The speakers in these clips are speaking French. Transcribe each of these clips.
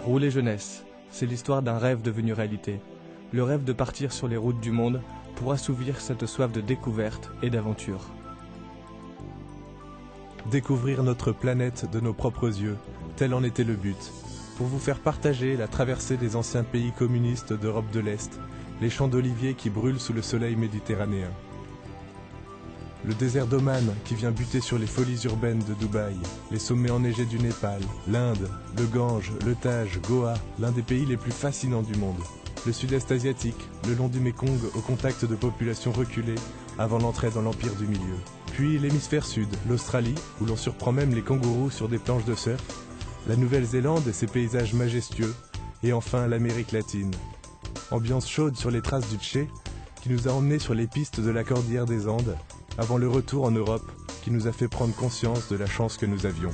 Rouler jeunesse, c'est l'histoire d'un rêve devenu réalité. Le rêve de partir sur les routes du monde pour assouvir cette soif de découverte et d'aventure. Découvrir notre planète de nos propres yeux, tel en était le but. Pour vous faire partager la traversée des anciens pays communistes d'Europe de l'Est, les champs d'oliviers qui brûlent sous le soleil méditerranéen. Le désert d'Oman qui vient buter sur les folies urbaines de Dubaï, les sommets enneigés du Népal, l'Inde, le Gange, le Tage, Goa, l'un des pays les plus fascinants du monde. Le sud-est asiatique, le long du Mékong au contact de populations reculées avant l'entrée dans l'Empire du Milieu. Puis l'hémisphère sud, l'Australie, où l'on surprend même les kangourous sur des planches de surf, la Nouvelle-Zélande et ses paysages majestueux, et enfin l'Amérique latine. Ambiance chaude sur les traces du Tché, qui nous a emmenés sur les pistes de la cordillère des Andes, avant le retour en Europe, qui nous a fait prendre conscience de la chance que nous avions.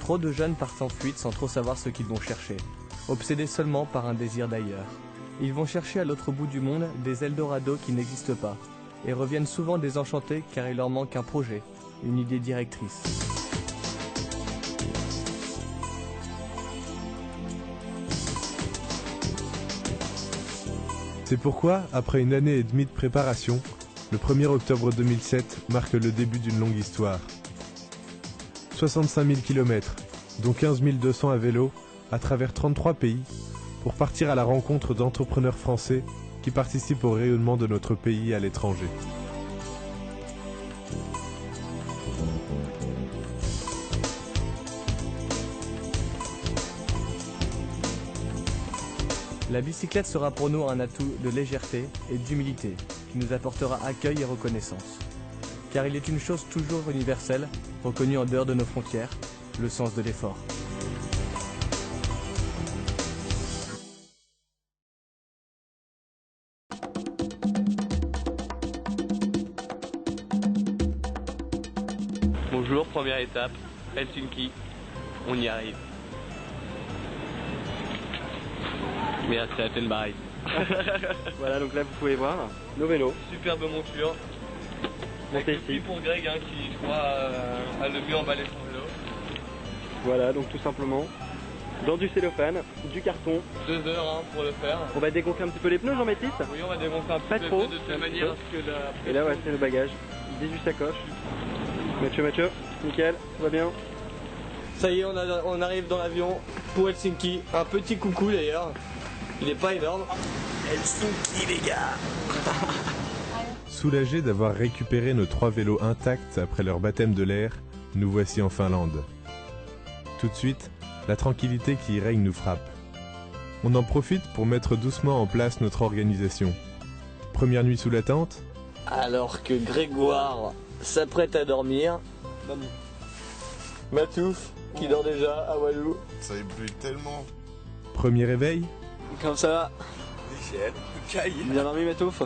Trop de jeunes partent en fuite sans trop savoir ce qu'ils vont chercher, obsédés seulement par un désir d'ailleurs. Ils vont chercher à l'autre bout du monde des Eldorado qui n'existent pas, et reviennent souvent désenchantés car il leur manque un projet, une idée directrice. C'est pourquoi, après une année et demie de préparation, le 1er octobre 2007 marque le début d'une longue histoire. 65 000 km, dont 15 200 à vélo, à travers 33 pays, pour partir à la rencontre d'entrepreneurs français qui participent au rayonnement de notre pays à l'étranger. La bicyclette sera pour nous un atout de légèreté et d'humilité qui nous apportera accueil et reconnaissance. Car il est une chose toujours universelle, reconnue en dehors de nos frontières, le sens de l'effort. Bonjour, première étape, Helsinki, on y arrive. Merde, c'est Attenborough. Voilà, donc là vous pouvez voir nos vélos. Superbe monture. Montez Avec le prix ici. pour Greg qui, je crois, a le mieux emballé son vélo. Voilà, donc tout simplement dans du cellophane, du carton. 2 heures pour le faire. On va dégonfler un petit peu les pneus, Jean-Baptiste. Oui, on va démonter un Pas petit trop, peu de telle manière à ce que la... Et là, ouais, c'est le bagage. 18 sacoches. Mathieu, nickel, tout va bien. Ça y est, on arrive dans l'avion pour Helsinki. Un petit coucou d'ailleurs. Il n'est pas énorme. Helsinki, les gars. Soulagés d'avoir récupéré nos 3 vélos intacts après leur baptême de l'air, nous voici en Finlande. Tout de suite, la tranquillité qui y règne nous frappe. On en profite pour mettre doucement en place notre organisation. Première nuit sous la tente. Alors que Grégoire s'apprête à dormir, Matouf qui dort déjà à Walou. Ça éblouit tellement. Premier réveil. Comme ça, Nickel. Caille. bien dormi, Matouf.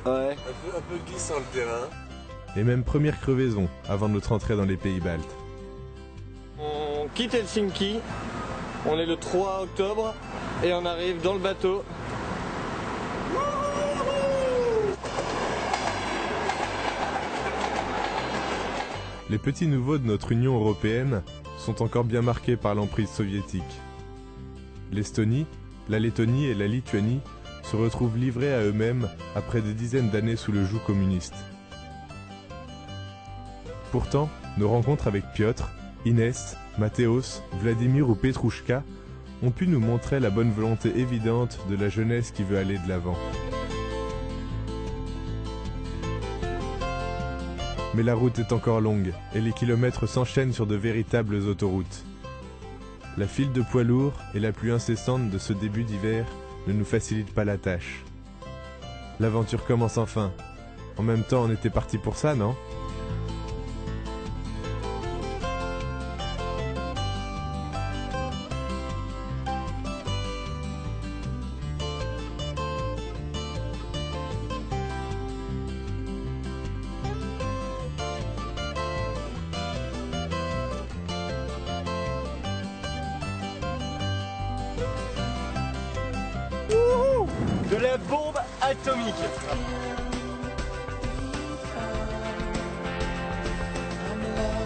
Ouais. Un peu glissant le terrain. Et même première crevaison avant notre entrée dans les pays baltes. On quitte Helsinki, on est le 3 octobre et on arrive dans le bateau. Les petits nouveaux de notre Union européenne sont encore bien marqués par l'emprise soviétique. L'Estonie, la Lettonie et la Lituanie se retrouvent livrés à eux-mêmes après des dizaines d'années sous le joug communiste. Pourtant, nos rencontres avec Piotr, Inès, Mathéos, Vladimir ou Petrouchka ont pu nous montrer la bonne volonté évidente de la jeunesse qui veut aller de l'avant. Mais la route est encore longue et les kilomètres s'enchaînent sur de véritables autoroutes. La file de poids lourds et la pluie incessante de ce début d'hiver ne nous facilite pas la tâche. L'aventure commence enfin. En même temps, on était parti pour ça, non ? De la bombe atomique. I'm alive.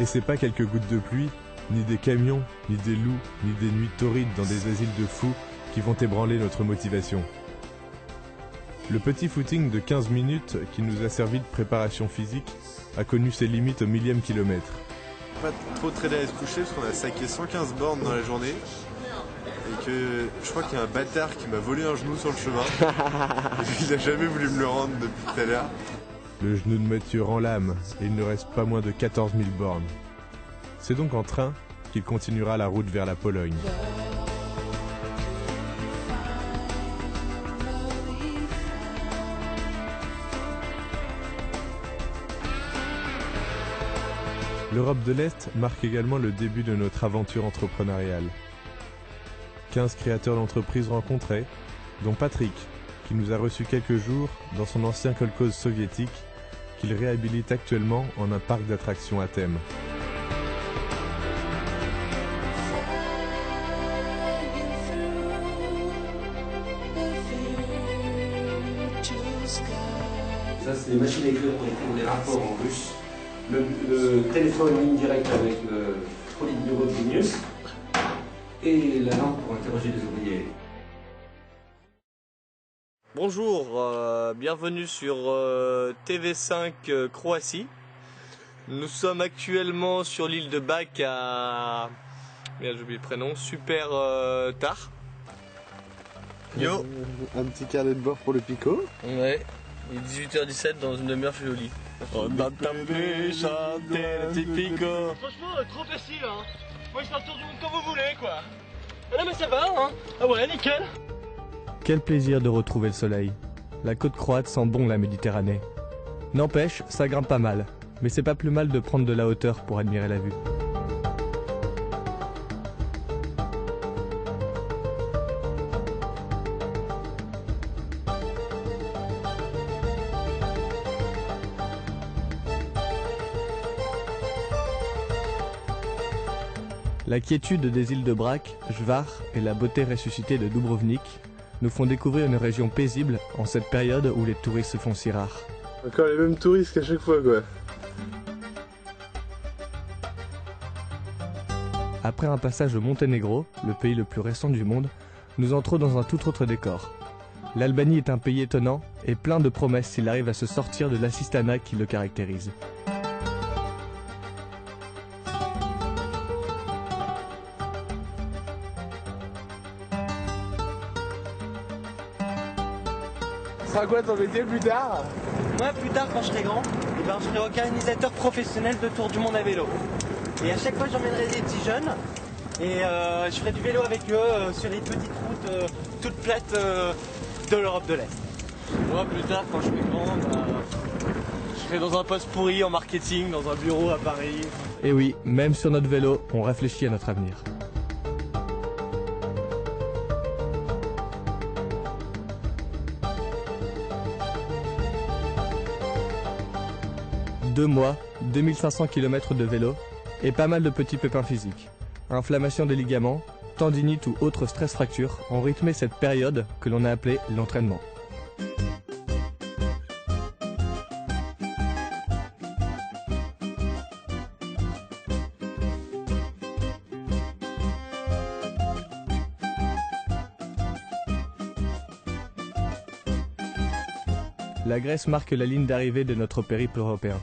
Et c'est pas quelques gouttes de pluie, ni des camions, ni des loups, ni des nuits torrides dans des asiles de fous qui vont ébranler notre motivation. Le petit footing de 15 minutes qui nous a servi de préparation physique a connu ses limites au millième kilomètre. Pas trop traîner à se coucher parce qu'on a saqué 115 bornes dans la journée. Et que je crois qu'il y a un bâtard qui m'a volé un genou sur le chemin. Il n'a jamais voulu me le rendre depuis tout à l'heure. Le genou de Mathieu rend l'âme et il ne reste pas moins de 14 000 bornes. C'est donc en train qu'il continuera la route vers la Pologne. L'Europe de l'Est marque également le début de notre aventure entrepreneuriale. 15 créateurs d'entreprises rencontrés, dont Patrick, qui nous a reçus quelques jours dans son ancien kolkhoz soviétique, qu'il réhabilite actuellement en un parc d'attractions à thème. Ça, c'est des machines à écrire pour écrire des rapports en russe. Le téléphone ligne directe avec le Politburo de Vilnius. Et la lampe pour interroger les ouvriers. Bonjour, bienvenue sur TV5 Croatie. Nous sommes actuellement sur l'île de Bac à... Merde, j'ai oublié le prénom, Super Tard. Yo. Un petit carnet de bord pour le picot. Ouais, il est 18h17, dans une demi-heure je suis au lit. On a tapé, chanté le petit picot. Franchement, trop facile, hein. Moi, je fais un tour du monde comme vous voulez, quoi. Ah non, mais ça va, hein. Ah ouais, nickel. Quel plaisir de retrouver le soleil. La côte croate sent bon la Méditerranée. N'empêche, ça grimpe pas mal. Mais c'est pas plus mal de prendre de la hauteur pour admirer la vue. La quiétude des îles de Brač, Hvar et la beauté ressuscitée de Dubrovnik nous font découvrir une région paisible en cette période où les touristes se font si rares. Encore les mêmes touristes qu'à chaque fois, quoi. Après un passage au Monténégro, le pays le plus récent du monde, nous entrons dans un tout autre décor. L'Albanie est un pays étonnant et plein de promesses s'il arrive à se sortir de l'assistanat qui le caractérise. Ce sera quoi ton métier plus tard? Moi, plus tard, quand je serai grand, eh ben, je serai organisateur professionnel de tour du monde à vélo. Et à chaque fois, j'emmènerai des petits jeunes et je ferai du vélo avec eux sur les petites routes toutes plates de l'Europe de l'Est. Moi, plus tard, quand je serai grand, je serai dans un poste pourri en marketing, dans un bureau à Paris. Et oui, même sur notre vélo, on réfléchit à notre avenir. Deux mois, 2500 km de vélo et pas mal de petits pépins physiques. Inflammation des ligaments, tendinite ou autre stress fracture ont rythmé cette période que l'on a appelée l'entraînement. La Grèce marque la ligne d'arrivée de notre périple européen.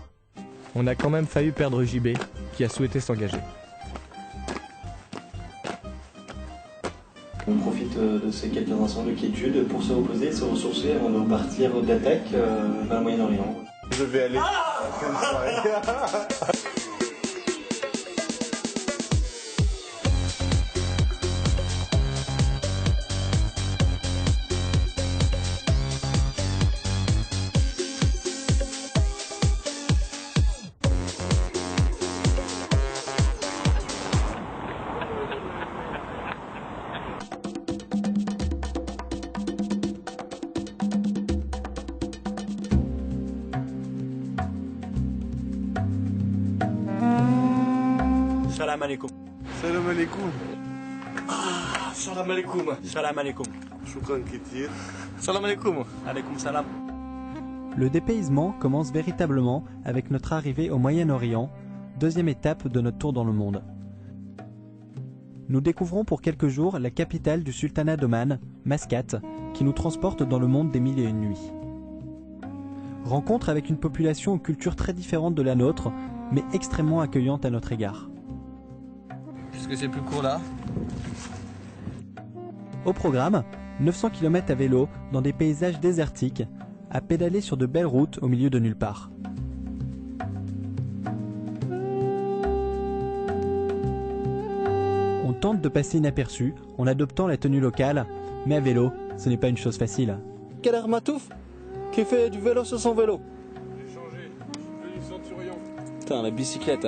On a quand même failli perdre JB, qui a souhaité s'engager. On profite de ces quelques instants de quiétude pour se reposer, se ressourcer avant de repartir d'attaque vers le Moyen-Orient. Je vais aller. Salam alaikum. Salam alaikum. Salam alaikum. Salam alaikum. Shukran Ketir. Salam alaikum. Alaikum salam. Le dépaysement commence véritablement avec notre arrivée au Moyen-Orient, deuxième étape de notre tour dans le monde. Nous découvrons pour quelques jours la capitale du sultanat d'Oman, Mascate, qui nous transporte dans le monde des mille et une nuits. Rencontre avec une population aux cultures très différentes de la nôtre, mais extrêmement accueillante à notre égard. Puisque c'est plus court là. Au programme, 900 km à vélo dans des paysages désertiques, à pédaler sur de belles routes au milieu de nulle part. On tente de passer inaperçu en adoptant la tenue locale, mais à vélo, ce n'est pas une chose facile. Quel air Matouf qui fait du vélo sur son vélo. J'ai changé, je suis devenu centurion. Putain, la bicyclette.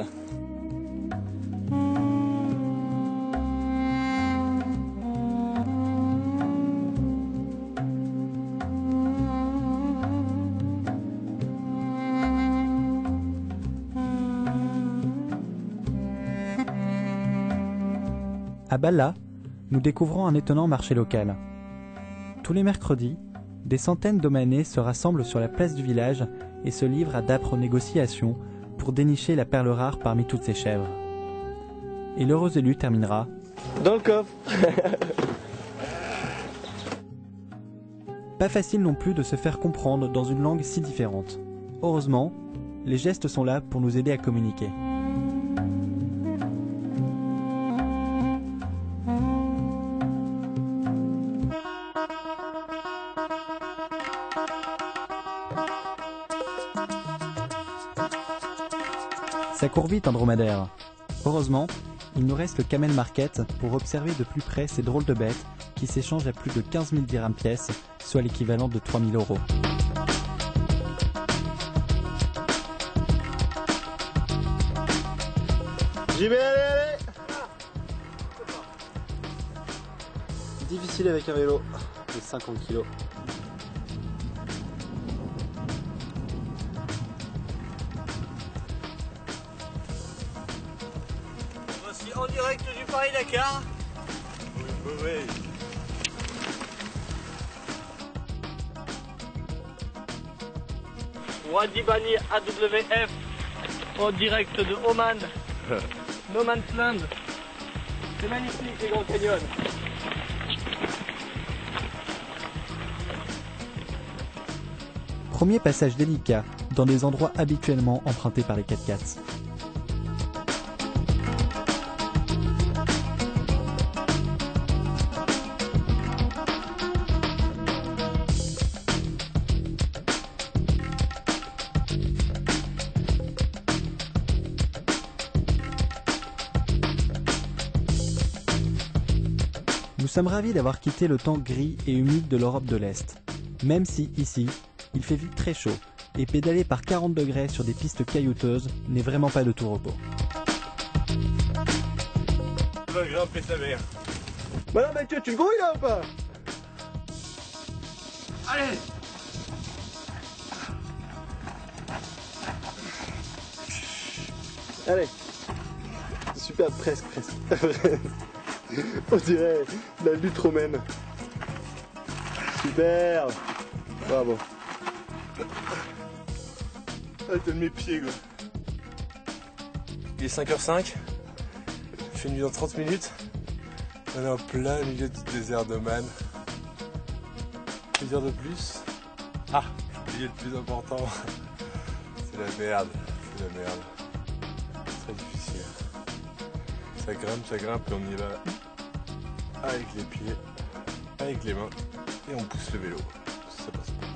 À Balla, nous découvrons un étonnant marché local. Tous les mercredis, des centaines d'Omanais se rassemblent sur la place du village et se livrent à d'âpres négociations pour dénicher la perle rare parmi toutes ces chèvres. Et l'heureux élu terminera dans le coffre. Pas facile non plus de se faire comprendre dans une langue si différente. Heureusement, les gestes sont là pour nous aider à communiquer. Ça court vite un dromadaire. Heureusement, il nous reste le Camel Market pour observer de plus près ces drôles de bêtes qui s'échangent à plus de 15 000 dirhams pièce, soit l'équivalent de 3 000 €. J'y vais, allez. Difficile avec un vélo de 50 kg. Voici en direct du Paris-Dakar. Oui. Wadi Bani AWF en direct de Oman, No Man's Land. C'est magnifique les Grands Canyons. Premier passage délicat dans des endroits habituellement empruntés par les 4x4. Nous sommes ravis d'avoir quitté le temps gris et humide de l'Europe de l'Est, même si, ici, il fait vite très chaud, et pédaler par 40 degrés sur des pistes caillouteuses n'est vraiment pas de tout repos. On va grimper sa mère. Bah non, Mathieu, tu le grouilles là ou pas? Allez. Allez. Super, presque. On dirait la lutte romaine. Super. Bravo. Ah, t'as mes pieds, quoi. Il est 5h05. Je fais nuit dans 30 minutes. On est en plein milieu du désert d'Oman. Que dire de plus? Ah, j'ai oublié le plus important. C'est la merde. C'est très difficile. Ça grimpe et on y va avec les pieds, avec les mains et on pousse le vélo. Ça passe pas.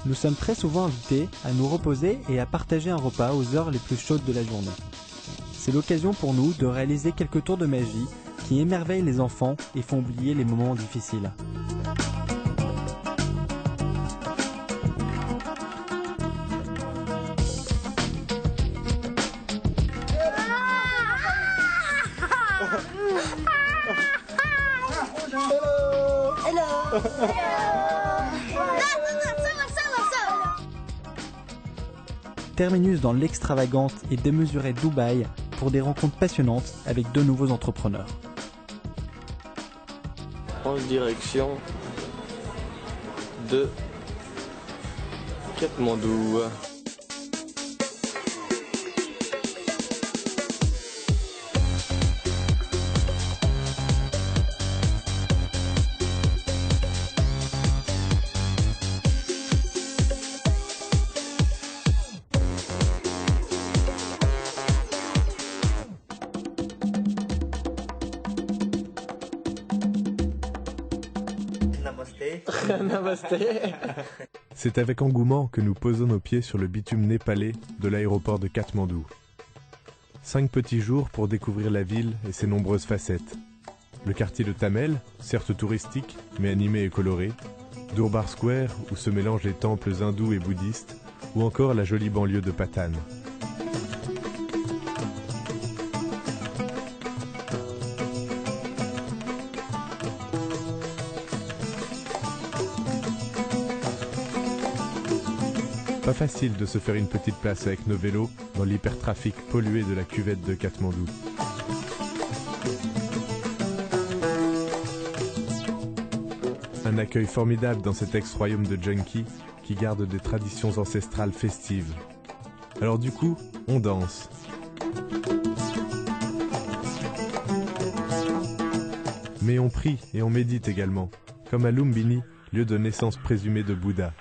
Nous sommes très souvent invités à nous reposer et à partager un repas aux heures les plus chaudes de la journée. C'est l'occasion pour nous de réaliser quelques tours de magie qui émerveillent les enfants et font oublier les moments difficiles. Terminus dans l'extravagante et démesurée Dubaï pour des rencontres passionnantes avec deux nouveaux entrepreneurs. En direction de Katmandou. C'est avec engouement que nous posons nos pieds sur le bitume népalais de l'aéroport de Katmandou. 5 petits jours pour découvrir la ville et ses nombreuses facettes. Le quartier de Tamel, certes touristique, mais animé et coloré, Durbar Square, où se mélangent les temples hindous et bouddhistes, ou encore la jolie banlieue de Patan. Pas facile de se faire une petite place avec nos vélos dans l'hypertrafic pollué de la cuvette de Katmandou. Un accueil formidable dans cet ex-royaume de junkies qui garde des traditions ancestrales festives. Alors du coup, on danse. Mais on prie et on médite également, comme à Lumbini, lieu de naissance présumée de Bouddha.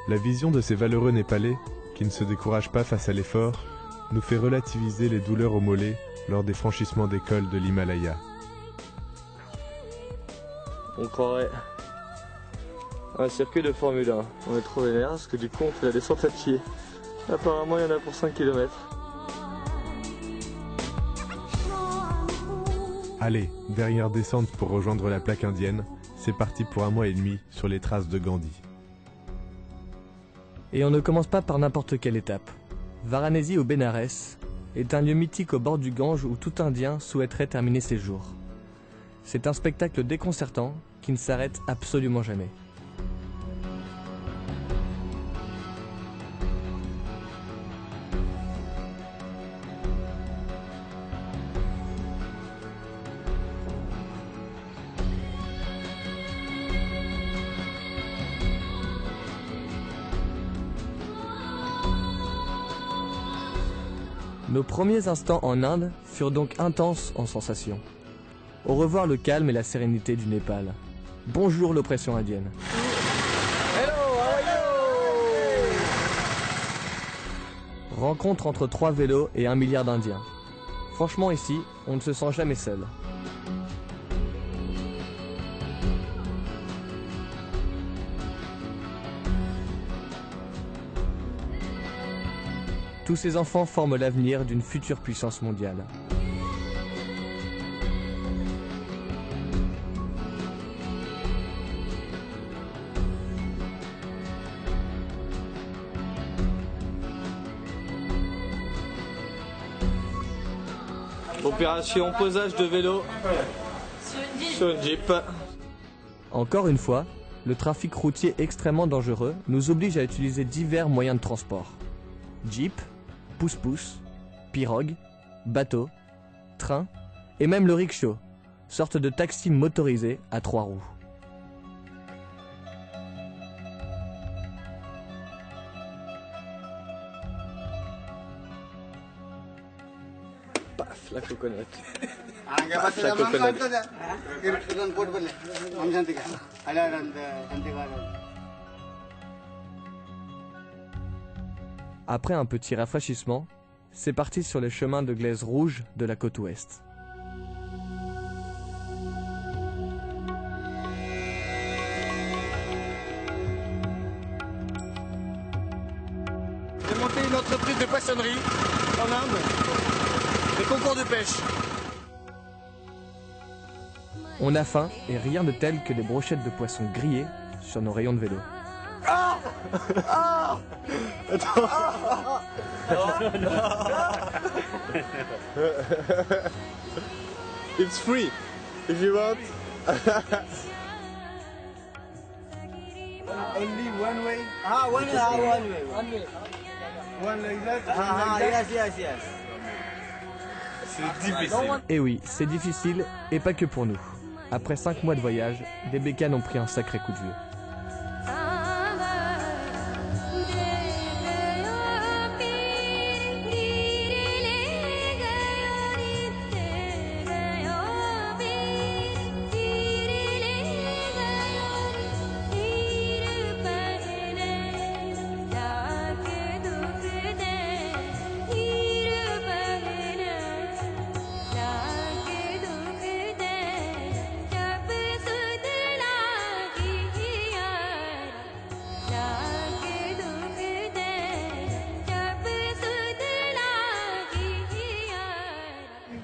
La vision de ces valeureux Népalais, qui ne se découragent pas face à l'effort, nous fait relativiser les douleurs au mollet lors des franchissements des cols de l'Himalaya. On croirait un circuit de Formule 1. On est trop vénère parce que du coup on fait la descente à pied. Apparemment il y en a pour 5 km. Allez, dernière descente pour rejoindre la plaque indienne, c'est parti pour 1 mois et demi sur les traces de Gandhi. Et on ne commence pas par n'importe quelle étape. Varanasi au Bénarès est un lieu mythique au bord du Gange où tout Indien souhaiterait terminer ses jours. C'est un spectacle déconcertant qui ne s'arrête absolument jamais. Nos premiers instants en Inde furent donc intenses en sensations. Au revoir le calme et la sérénité du Népal. Bonjour l'oppression indienne. Hello, how are you? Rencontre entre 3 vélos et 1 milliard d'Indiens. Franchement ici, on ne se sent jamais seul. Tous ces enfants forment l'avenir d'une future puissance mondiale. Opération posage de vélo sur une Jeep. Encore une fois, le trafic routier extrêmement dangereux nous oblige à utiliser divers moyens de transport. Jeep, pousse-pousse, pirogue, bateau, train et même le rickshaw, sorte de taxi motorisé à 3 roues. Paf, la coconut. La coconut. Après un petit rafraîchissement, c'est parti sur les chemins de glaise rouge de la côte ouest. J'ai monté une entreprise de poissonnerie en Inde, des concours de pêche. On a faim et rien de tel que des brochettes de poisson grillées sur nos rayons de vélo. Ah ah attends. It's free if you want. Only one way. One way. One like that. Yes. C'est difficile. Et oui, c'est difficile, et pas que pour nous. Après 5 mois de voyage, les bécanes ont pris un sacré coup de vieux.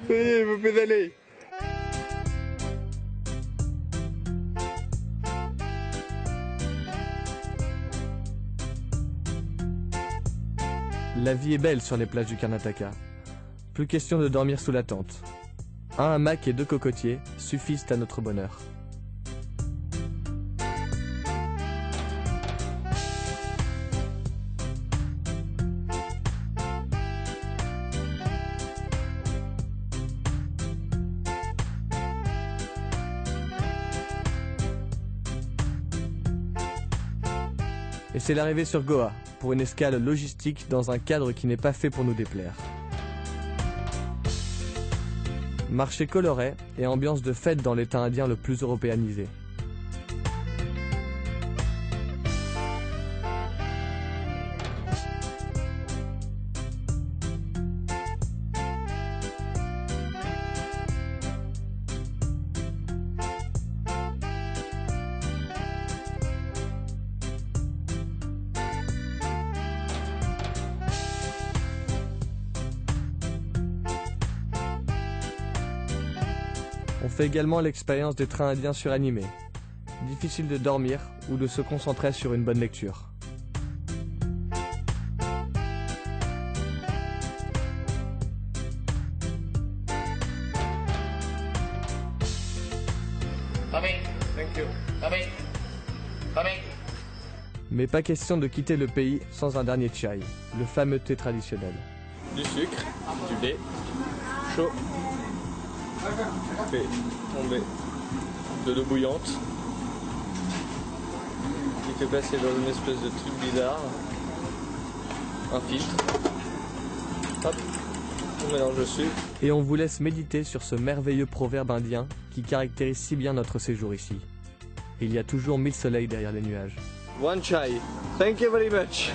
Ça y est, vous pédalez. La vie est belle sur les plages du Karnataka. Plus question de dormir sous la tente. Un hamac et 2 cocotiers suffisent à notre bonheur. Et c'est l'arrivée sur Goa, pour une escale logistique dans un cadre qui n'est pas fait pour nous déplaire. Marché coloré et ambiance de fête dans l'état indien le plus européanisé. On fait également l'expérience des trains indiens suranimés. Difficile de dormir ou de se concentrer sur une bonne lecture. Mais pas question de quitter le pays sans un dernier chai, le fameux thé traditionnel. Du sucre, du lait, chaud, fait tomber de l'eau bouillante, qui fait passer dans une espèce de truc bizarre, un filtre, hop, on mélange dessus. Et on vous laisse méditer sur ce merveilleux proverbe indien qui caractérise si bien notre séjour ici. Il y a toujours 1000 soleils derrière les nuages. One chai. Thank you very much.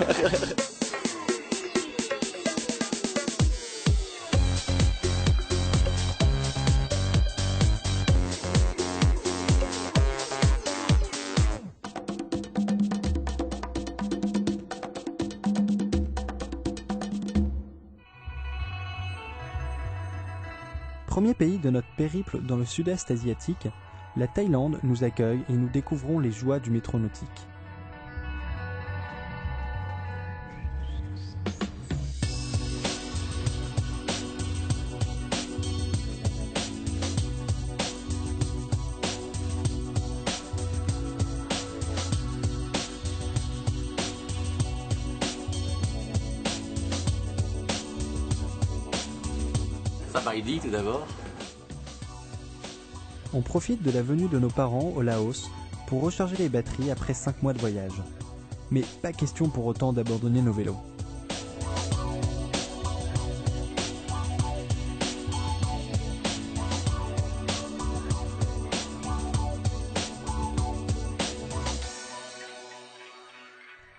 Premier pays de notre périple dans le sud-est asiatique, la Thaïlande nous accueille et nous découvrons les joies du métro nautique. Ça paraît dit tout d'abord. On profite de la venue de nos parents au Laos pour recharger les batteries après 5 mois de voyage. Mais pas question pour autant d'abandonner nos vélos.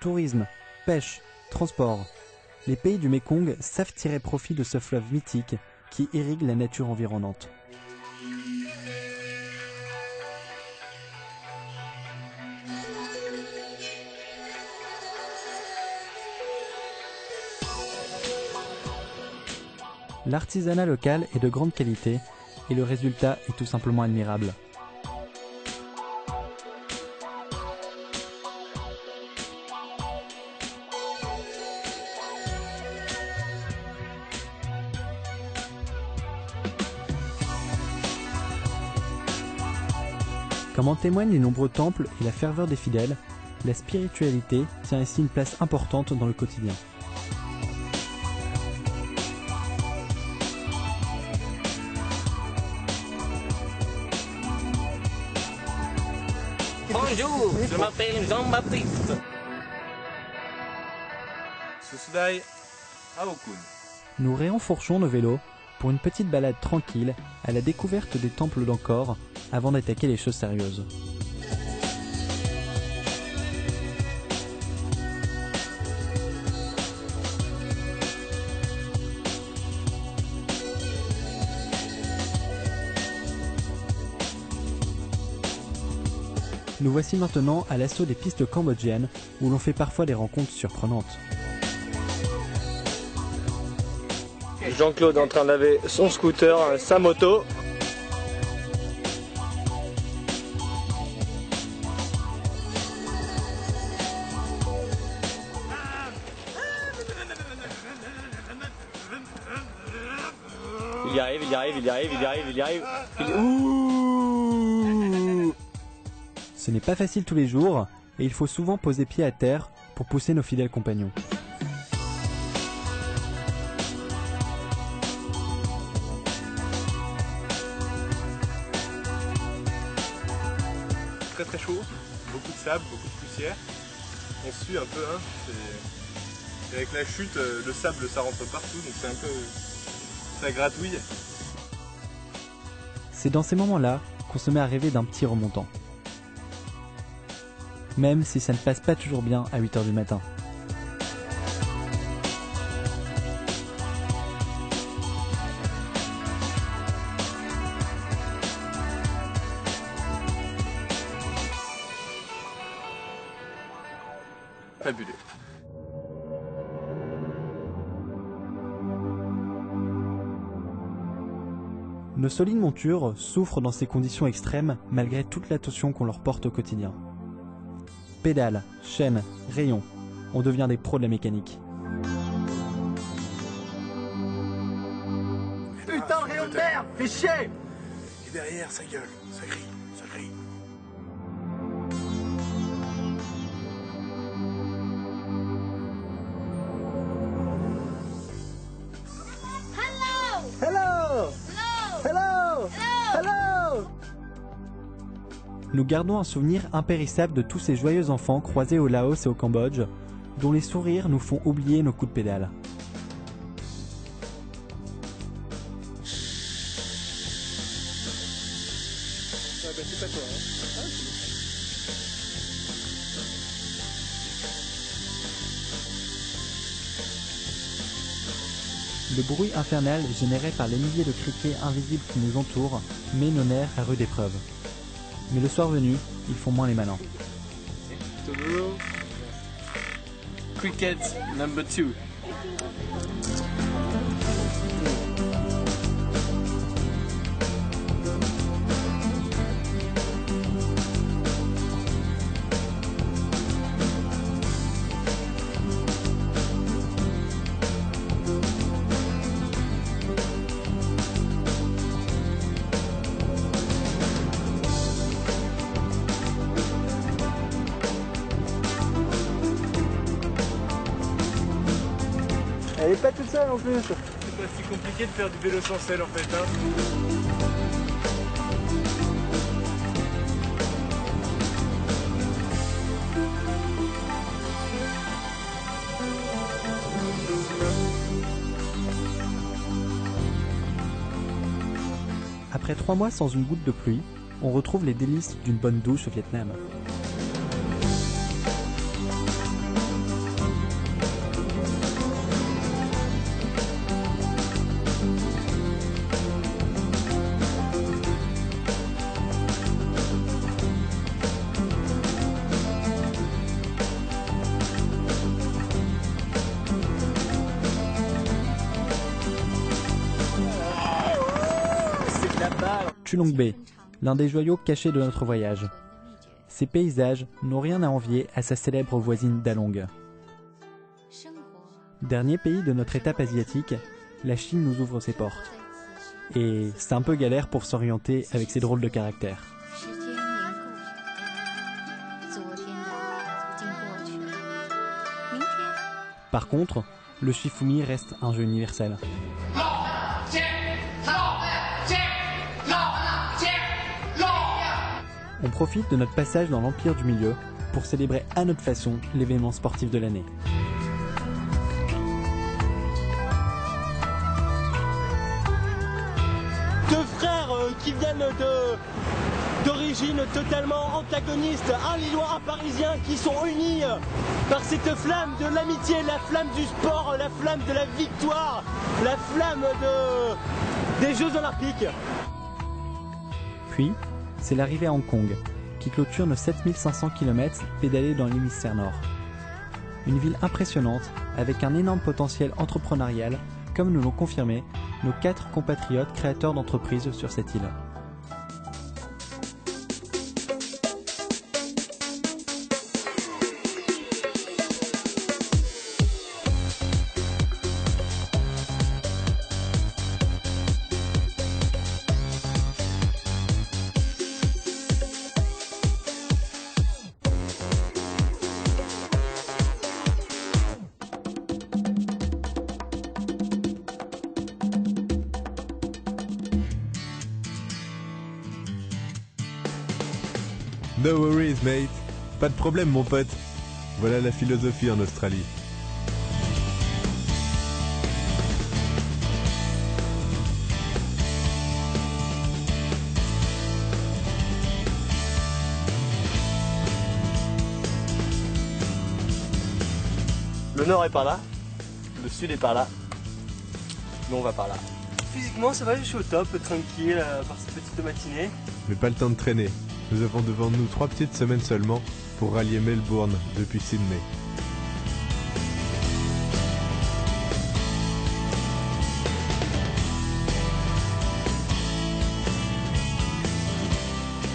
Tourisme, pêche, transport. Les pays du Mékong savent tirer profit de ce fleuve mythique qui irrigue la nature environnante. L'artisanat local est de grande qualité et le résultat est tout simplement admirable. Comme en témoignent les nombreux temples et la ferveur des fidèles, La spiritualité tient ici une place importante dans le quotidien. Bonjour, je m'appelle Jean-Baptiste. Susudai Aokun. Nous réenfourchons nos vélos pour une petite balade tranquille à la découverte des temples d'Angkor avant d'attaquer les choses sérieuses. Nous voici maintenant à l'assaut des pistes cambodgiennes où l'on fait parfois des rencontres surprenantes. Jean-Claude est en train de laver son scooter, sa moto. Il y arrive, il y arrive, il y arrive, il y arrive, il y arrive. Ouh! Ce n'est pas facile tous les jours et il faut souvent poser pied à terre pour pousser nos fidèles compagnons. Très très chaud, beaucoup de sable, beaucoup de poussière. On sue un peu, hein. Et avec la chute, le sable ça rentre partout, donc c'est un peu... ça gratouille. C'est dans ces moments-là qu'on se met à rêver d'un petit remontant. Même si ça ne passe pas toujours bien à 8 h du matin. Fabuleux. Nos solides montures souffrent dans ces conditions extrêmes malgré toute l'attention qu'on leur porte au quotidien. Pédales, chaînes, rayons, on devient des pros de la mécanique. Putain, rayon de merde, fais chier! Et derrière, ça gueule, ça grille, ça grille. Hello! Hello! Hello! Nous gardons un souvenir impérissable de tous ces joyeux enfants croisés au Laos et au Cambodge, dont les sourires nous font oublier nos coups de pédale. Ah bah c'est pas toi, hein. Le bruit infernal généré par les milliers de criquets invisibles qui nous entourent met nos nerfs à rude épreuve. Mais le soir venu, ils font moins les malins. Cricket number 2. Elle est pas toute seule en plus. C'est pas si compliqué de faire du vélo sans selle en fait, hein. Après 3 mois sans une goutte de pluie, on retrouve les délices d'une bonne douche au Vietnam. Chulong Bay, l'un des joyaux cachés de notre voyage. Ces paysages n'ont rien à envier à sa célèbre voisine d'Along. Dernier pays de notre étape asiatique, la Chine nous ouvre ses portes. Et c'est un peu galère pour s'orienter avec ses drôles de caractères. Par contre, le Shifumi reste un jeu universel. On profite de notre passage dans l'Empire du Milieu pour célébrer à notre façon l'événement sportif de l'année. Deux frères qui viennent d'origine totalement antagonistes, un Lillois, un Parisien, qui sont unis par cette flamme de l'amitié, la flamme du sport, la flamme de la victoire, la flamme des Jeux Olympiques. Puis, c'est l'arrivée à Hong Kong, qui clôture nos 7500 km pédalés dans l'hémisphère nord. Une ville impressionnante, avec un énorme potentiel entrepreneurial, comme nous l'ont confirmé nos 4 compatriotes créateurs d'entreprises sur cette île. No worries, mate. Pas de problème, mon pote. Voilà la philosophie en Australie. Le nord est par là, le sud est par là, nous on va par là. Physiquement, ça va, je suis au top, tranquille, par cette petite matinée. Mais pas le temps de traîner. Nous avons devant nous 3 petites semaines seulement pour rallier Melbourne depuis Sydney.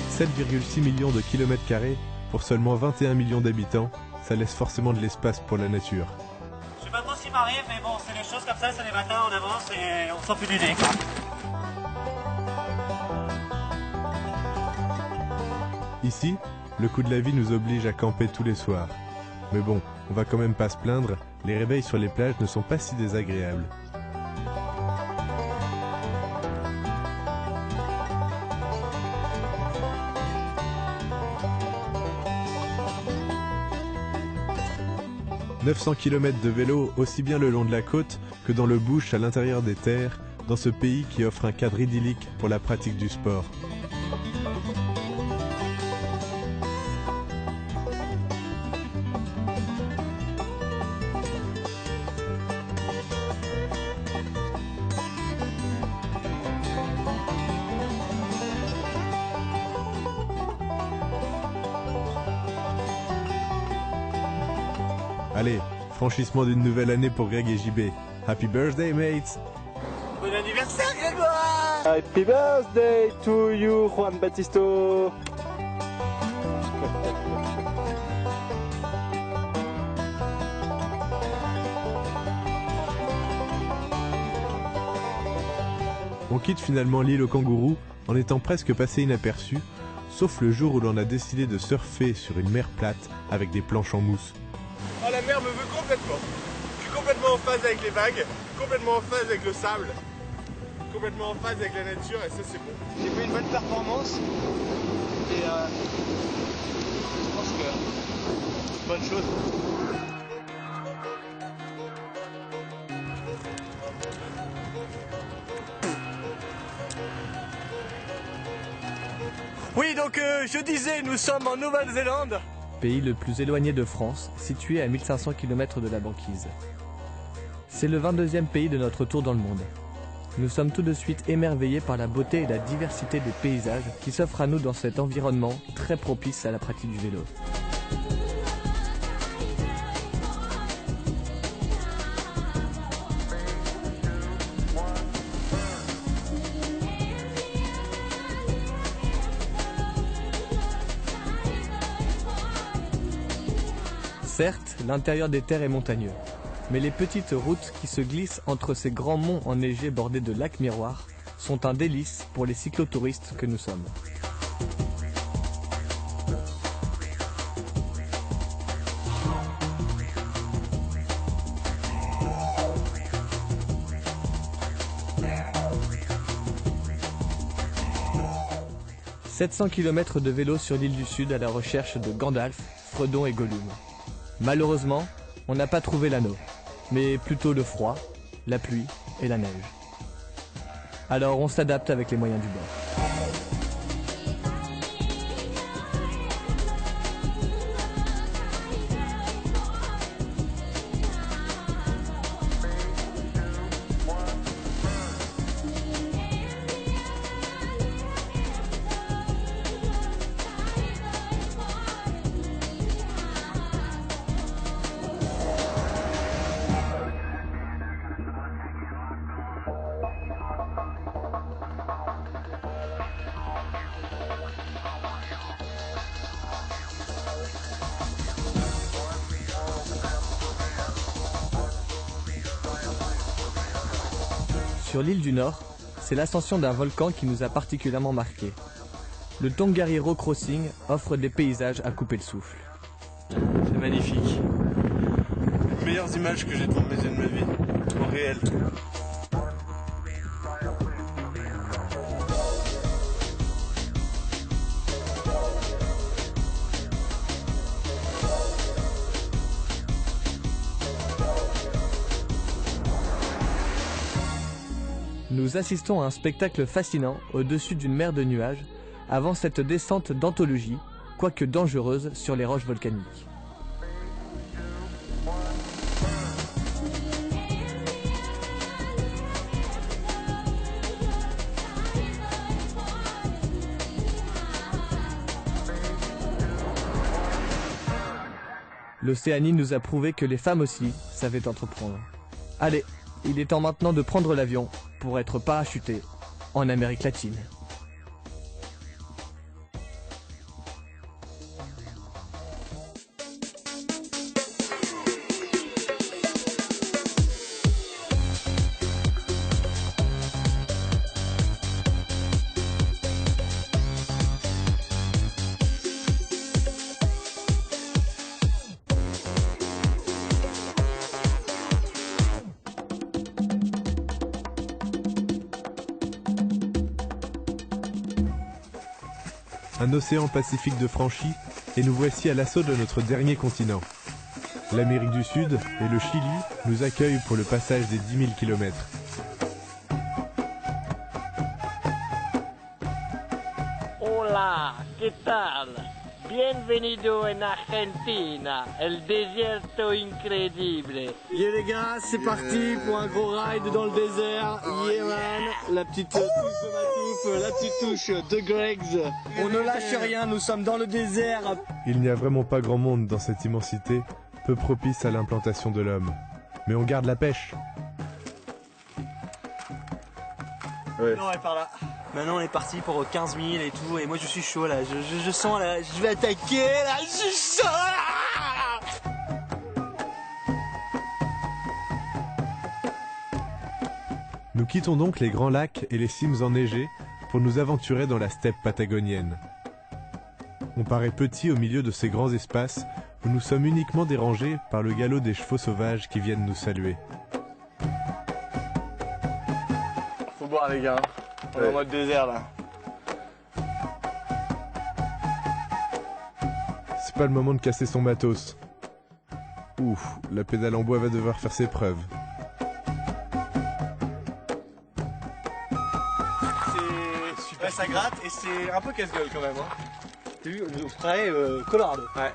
« 7,6 millions de kilomètres carrés pour seulement 21 millions d'habitants, ça laisse forcément de l'espace pour la nature. » Je sais pas trop ce qui m'arrive, mais bon, c'est des choses comme ça, c'est les matins, on avance et on s'en fout du nez. Ici, le coût de la vie nous oblige à camper tous les soirs. Mais bon, on va quand même pas se plaindre, les réveils sur les plages ne sont pas si désagréables. « 900 km de vélo aussi bien le long de la côte que dans le bush à l'intérieur des terres, dans ce pays qui offre un cadre idyllique pour la pratique du sport. » Allez, franchissement d'une nouvelle année pour Greg et JB. Happy birthday, mates! Bon anniversaire, Grégoire! Happy birthday to you, Juan Batisto! On quitte finalement l'île aux kangourous en étant presque passé inaperçu, sauf le jour où l'on a décidé de surfer sur une mer plate avec des planches en mousse. Oh, la mer me veut complètement. Je suis complètement en phase avec les vagues, complètement en phase avec le sable, complètement en phase avec la nature et ça c'est bon. J'ai fait une bonne performance et je pense que c'est une bonne chose. Oui, donc je disais, nous sommes en Nouvelle-Zélande. Pays le plus éloigné de France, situé à 1500 km de la banquise. C'est le 22e pays de notre tour dans le monde. Nous sommes tout de suite émerveillés par la beauté et la diversité des paysages qui s'offrent à nous dans cet environnement très propice à la pratique du vélo. Certes, l'intérieur des terres est montagneux, mais les petites routes qui se glissent entre ces grands monts enneigés bordés de lacs miroirs sont un délice pour les cyclotouristes que nous sommes. « 700 km de vélo sur l'île du Sud à la recherche de Gandalf, Frodon et Gollum. Malheureusement, on n'a pas trouvé l'anneau, mais plutôt le froid, la pluie et la neige. Alors on s'adapte avec les moyens du bord. Sur l'île du Nord, c'est l'ascension d'un volcan qui nous a particulièrement marqué. Le Tongariro Crossing offre des paysages à couper le souffle. C'est magnifique. Les meilleures images que j'ai devant mes yeux de ma vie, en réel. Nous assistons à un spectacle fascinant au-dessus d'une mer de nuages avant cette descente d'anthologie, quoique dangereuse, sur les roches volcaniques. L'Océanie nous a prouvé que les femmes aussi savaient entreprendre. Allez, il est temps maintenant de prendre l'avion pour être parachuté en Amérique latine. Un océan Pacifique de franchi, et nous voici à l'assaut de notre dernier continent. L'Amérique du Sud et le Chili nous accueillent pour le passage des 10 000 km. Hola, ¿qué tal? Bienvenido en Argentina, el desierto increíble. Yeah les gars, c'est parti pour un gros ride dans le désert. Yeah man, la petite touche de Matouf, la petite touche de Greggs. On ne lâche rien, nous sommes dans le désert. Il n'y a vraiment pas grand monde dans cette immensité, peu propice à l'implantation de l'homme. Mais on garde la pêche. Ouais. Non, on est par là. Maintenant on est parti pour 15 000 et tout, et moi je suis chaud là, je sens là, je vais attaquer là, je suis chaud là. Nous quittons donc les grands lacs et les cimes enneigées pour nous aventurer dans la steppe patagonienne. On paraît petit au milieu de ces grands espaces où nous sommes uniquement dérangés par le galop des chevaux sauvages qui viennent nous saluer. Faut boire les gars. On est en mode désert là. C'est pas le moment de casser son matos. Ouf, la pédale en bois va devoir faire ses preuves. C'est super, ça gratte et c'est un peu casse-gueule quand même. Hein. T'as vu, le spray Colorado. Ouais.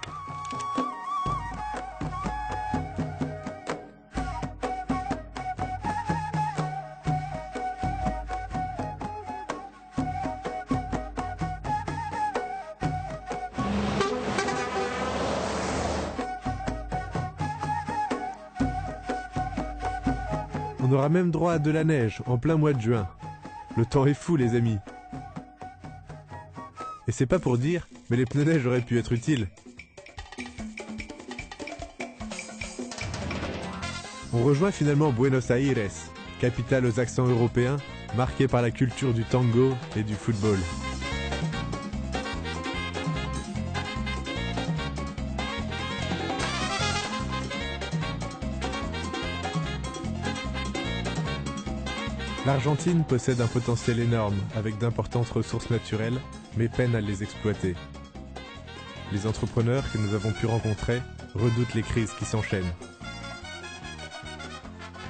On aura même droit à de la neige en plein mois de juin. Le temps est fou les amis. Et c'est pas pour dire, mais les pneus neige auraient pu être utiles. On rejoint finalement Buenos Aires, capitale aux accents européens, marquée par la culture du tango et du football. L'Argentine possède un potentiel énorme avec d'importantes ressources naturelles, mais peine à les exploiter. Les entrepreneurs que nous avons pu rencontrer redoutent les crises qui s'enchaînent.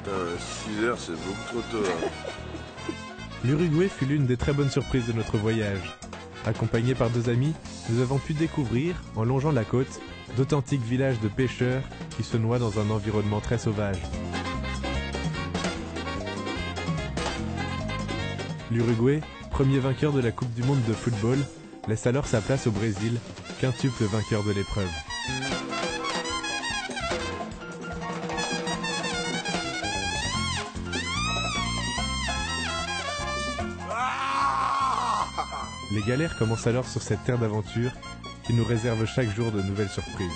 6 heures, c'est beaucoup trop tôt. Hein. L'Uruguay fut l'une des très bonnes surprises de notre voyage. Accompagnés par 2 amis, nous avons pu découvrir, en longeant la côte, d'authentiques villages de pêcheurs qui se noient dans un environnement très sauvage. L'Uruguay, premier vainqueur de la Coupe du Monde de football, laisse alors sa place au Brésil, quintuple vainqueur de l'épreuve. Les galères commencent alors sur cette terre d'aventure qui nous réserve chaque jour de nouvelles surprises.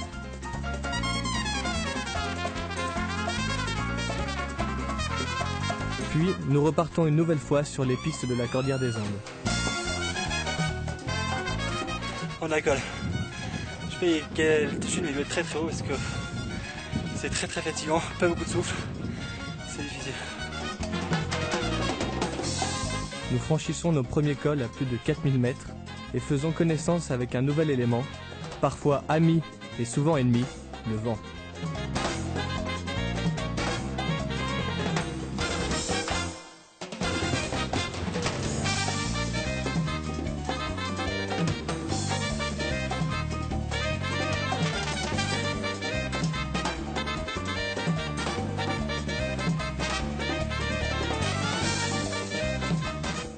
Puis, nous repartons une nouvelle fois sur les pistes de la Cordillère des Andes. On décolle. Je sais quelle altitude, mais il va être très très haut parce que c'est très très fatigant, pas beaucoup de souffle, c'est difficile. Nous franchissons nos premiers cols à plus de 4000 mètres et faisons connaissance avec un nouvel élément, parfois ami et souvent ennemi, le vent.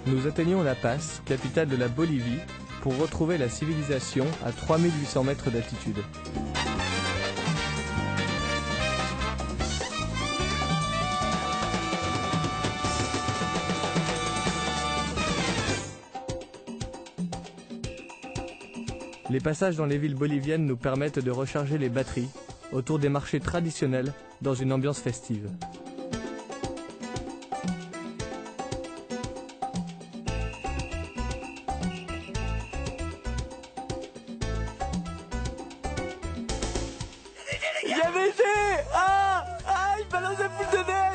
Nous atteignons La Paz, capitale de la Bolivie, pour retrouver la civilisation à 3800 mètres d'altitude. Les passages dans les villes boliviennes nous permettent de recharger les batteries autour des marchés traditionnels dans une ambiance festive.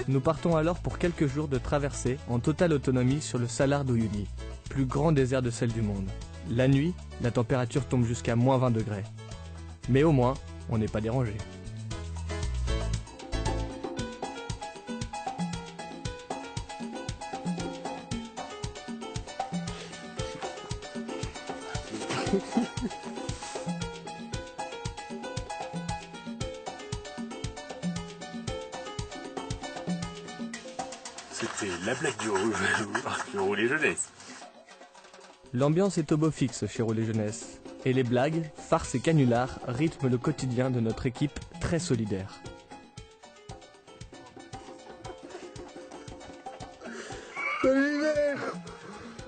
Nous partons alors pour quelques jours de traversée en totale autonomie sur le Salar d'Uyuni, plus grand désert de sel du monde. La nuit, la température tombe jusqu'à moins 20 degrés. Mais au moins, on n'est pas dérangé. C'était la blague du Roulé Jeunesse. L'ambiance est au beau fixe chez Roulé Jeunesse. Et les blagues, farces et canulars rythment le quotidien de notre équipe très solidaire. L'hiver!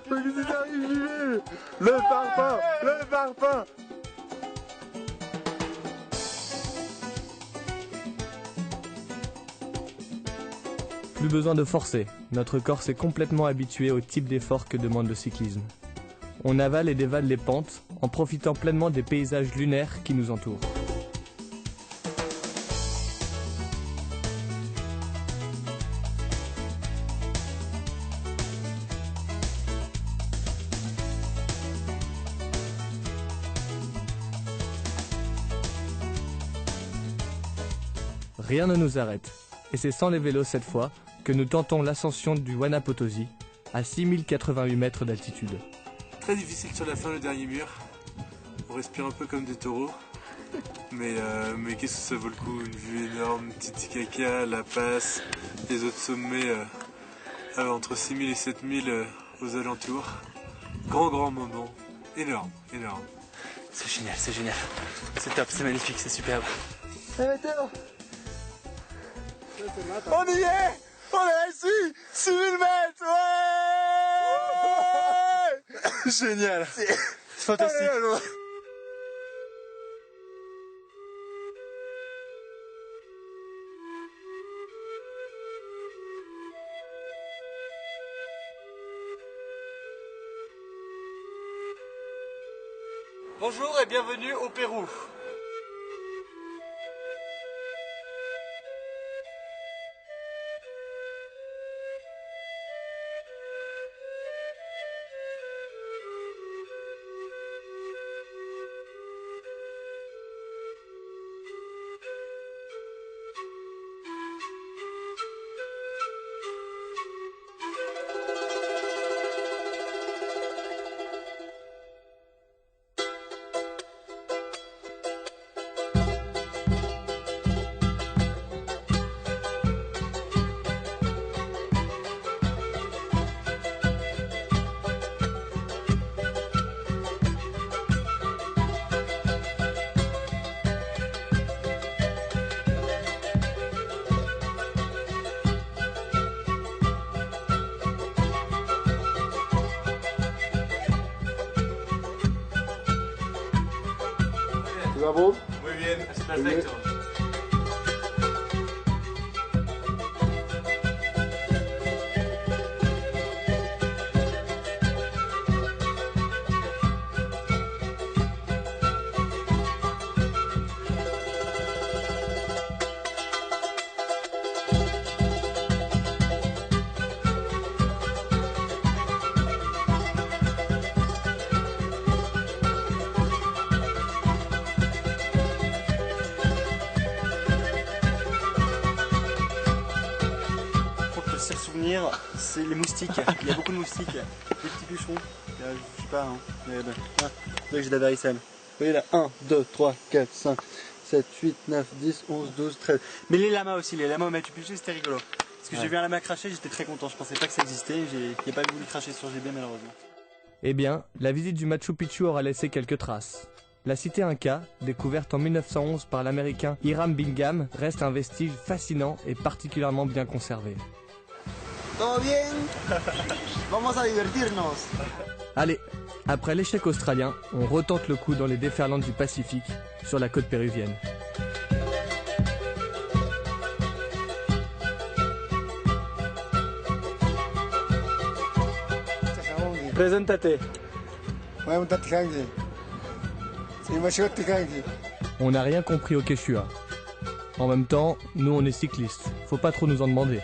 Qu'est-ce qui t'arrive, l'hiver? Le parpaing! Le parpaing! Plus besoin de forcer, notre corps s'est complètement habitué au type d'effort que demande le cyclisme. On avale et dévale les pentes en profitant pleinement des paysages lunaires qui nous entourent. Rien ne nous arrête, et c'est sans les vélos cette fois que nous tentons l'ascension du Huayna Potosí à 6088 mètres d'altitude. Très difficile sur la fin, le dernier mur. On respire un peu comme des taureaux. Mais qu'est-ce que ça vaut le coup? Une vue énorme, Titicaca, La Paz, les autres sommets entre 6000 et 7000 aux alentours. Grand moment. Énorme. C'est génial, c'est génial. C'est top, c'est magnifique, c'est superbe. On y est! On est ici! 6000 mètres! Ouais! Génial! C'est fantastique! Bonjour et bienvenue au Pérou. Bravo. Muy bien, es perfecto. Le souvenir, c'est les moustiques. Il y a beaucoup de moustiques. Des petits bûcherons. Je sais pas, hein. Regarde. Ah, j'ai de la varicelle. Vous voyez là, 1, 2, 3, 4, 5, 7, 8, 9, 10, 11, 12, 13. Mais les lamas aussi, les lamas au Machu Picchu, c'était rigolo. Parce que j'ai vu un lama cracher, j'étais très content. Je pensais pas que ça existait. J'ai pas voulu cracher sur GB malheureusement. Eh bien, la visite du Machu Picchu aura laissé quelques traces. La cité Inca, découverte en 1911 par l'américain Hiram Bingham, reste un vestige fascinant et particulièrement bien conservé. ¿Todo bien? Vamos a divertirnos. Allez, après l'échec australien, on retente le coup dans les déferlantes du Pacifique, sur la côte péruvienne. Présentate. On n'a rien compris au Quechua. En même temps, nous on est cyclistes, faut pas trop nous en demander.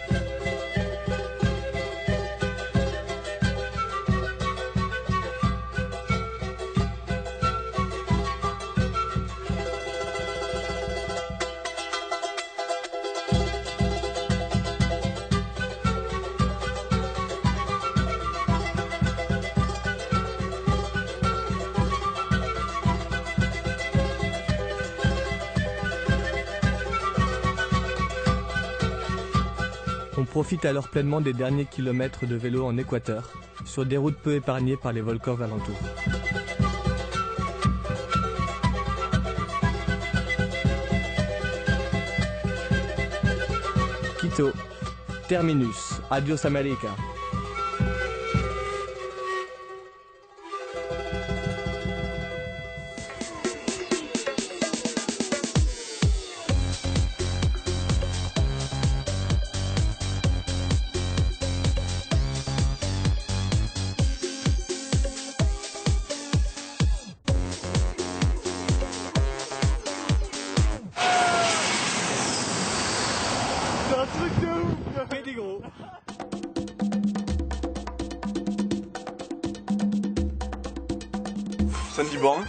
On profite alors pleinement des derniers kilomètres de vélo en Équateur, sur des routes peu épargnées par les volcans alentours. Quito, terminus, adios América. C'est un truc de ouf. Fais des gros. Sandy Born,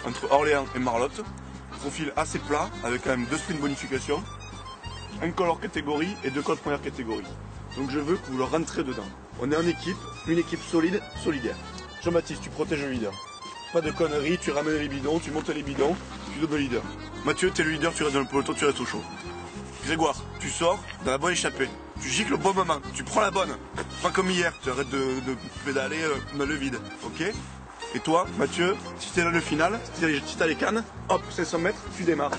entre Orléans et Marlotte. Profil assez plat, avec quand même 2 sprints bonification, un col hors catégorie et 2 cols première catégorie. Donc je veux que vous le rentrez dedans. On est en équipe, une équipe solide, solidaire. Jean-Baptiste, tu protèges le leader. Pas de conneries, tu ramènes les bidons, tu montes les bidons, tu donnes le leader. Mathieu, t'es le leader, tu restes dans le peloton, tu restes au chaud. Grégoire, tu sors dans la bonne échappée. Tu gicles au bon moment, tu prends la bonne. Pas comme hier, tu arrêtes de pédaler dans le vide, ok? Et toi, Mathieu, si t'es dans le final, si t'as les cannes, hop, 500 mètres, tu démarres.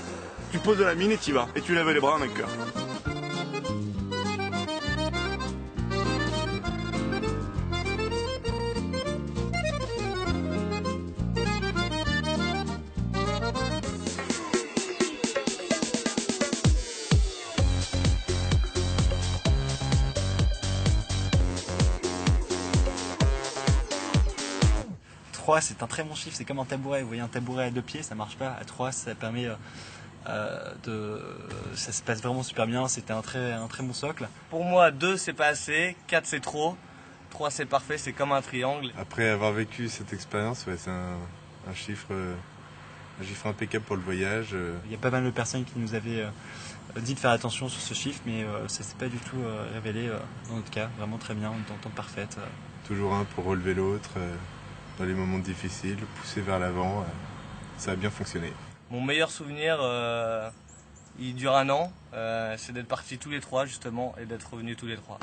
Tu poses de la mine et t'y vas. Et tu lèves les bras en un cœur. C'est un très bon chiffre, c'est comme un tabouret. Vous voyez un tabouret à 2 pieds, ça marche pas. À 3, ça permet ça se passe vraiment super bien. C'était un très bon socle. Pour moi, 2 c'est pas assez, 4 c'est trop, 3 c'est parfait, c'est comme un triangle. Après avoir vécu cette expérience, ouais, c'est un chiffre impeccable pour le voyage. Il y a pas mal de personnes qui nous avaient dit de faire attention sur ce chiffre, mais ça s'est pas du tout révélé dans notre cas. Vraiment très bien, une entente parfaite. Toujours un pour relever l'autre. Dans les moments difficiles, pousser vers l'avant, ça a bien fonctionné. Mon meilleur souvenir, il dure 1 an, c'est d'être partis tous les 3 justement et d'être revenus tous les 3.